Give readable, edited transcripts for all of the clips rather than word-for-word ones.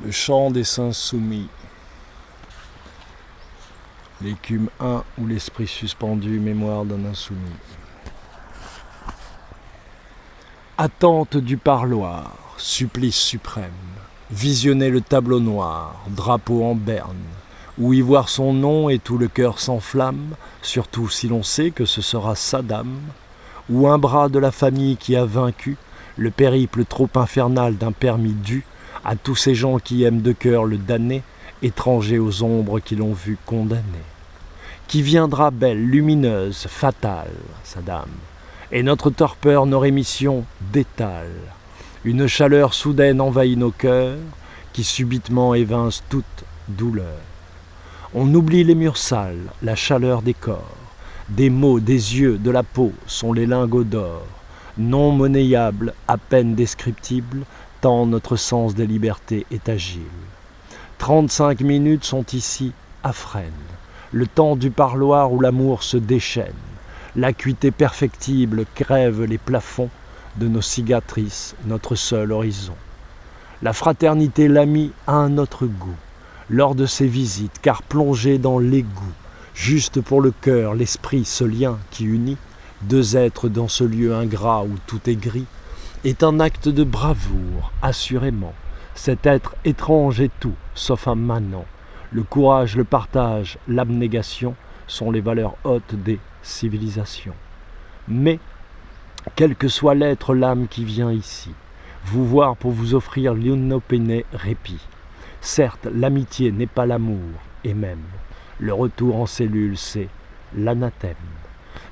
Le chant des saints soumis. L'écume 1 ou l'esprit suspendu, mémoire d'un insoumis. Attente du parloir, supplice suprême. Visionner le tableau noir, drapeau en berne, où y voir son nom et tout le cœur s'enflamme, surtout si l'on sait que ce sera Saddam, ou un bras de la famille qui a vaincu le périple trop infernal d'un permis dû à tous ces gens qui aiment de cœur le damné, étrangers aux ombres qui l'ont vu condamné. Qui viendra belle, lumineuse, fatale, Saddam, et notre torpeur, nos rémissions détalent. Une chaleur soudaine envahit nos cœurs, qui subitement évince toute douleur. On oublie les murs sales, la chaleur des corps, des mots, des yeux, de la peau sont les lingots d'or, non monnayables, à peine descriptibles, tant notre sens des libertés est agile. 35 minutes sont ici à Fresnes, le temps du parloir où l'amour se déchaîne. L'acuité perfectible crève les plafonds de nos cicatrices, notre seul horizon. La fraternité l'ami a un autre goût, lors de ses visites, car plongé dans l'égout, juste pour le cœur, l'esprit, ce lien qui unit deux êtres dans ce lieu ingrat où tout est gris, est un acte de bravoure, assurément. Cet être étrange est tout, sauf un manant. Le courage, le partage, l'abnégation sont les valeurs hautes des civilisations. Mais, quel que soit l'être, l'âme qui vient ici, vous voir pour vous offrir l'inopéné répit. Certes, l'amitié n'est pas l'amour, et même, le retour en cellule, c'est l'anathème.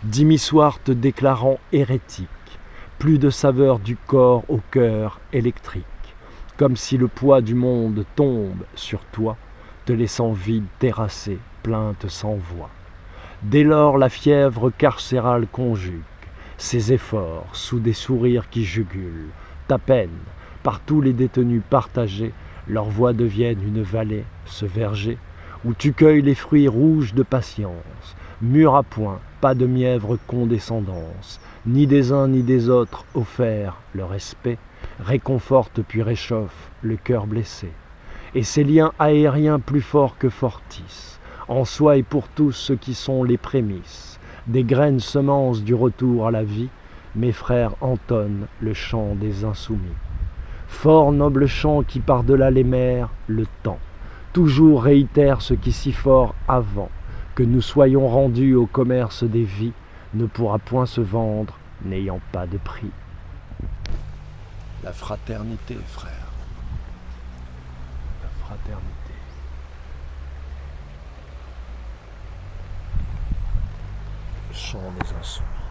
Dimissoir te déclarant hérétique, plus de saveur du corps au cœur électrique, comme si le poids du monde tombe sur toi, te laissant vide, terrassé, plainte sans voix. Dès lors la fièvre carcérale conjugue ses efforts sous des sourires qui jugulent ta peine, par tous les détenus partagés, leurs voix deviennent une vallée, ce verger, où tu cueilles les fruits rouges de patience, mûr à point, pas de mièvre condescendance, ni des uns ni des autres offert le respect, réconforte puis réchauffe le cœur blessé. Et ces liens aériens plus forts que fortis, en soi et pour tous ceux qui sont les prémices, des graines semences du retour à la vie, mes frères entonnent le chant des insoumis. Fort noble chant qui par-delà les mers, le temps, toujours réitère ce qui si fort avant, que nous soyons rendus au commerce des vies, ne pourra point se vendre, n'ayant pas de prix. La fraternité, frère. La fraternité. Le chant des insoumis.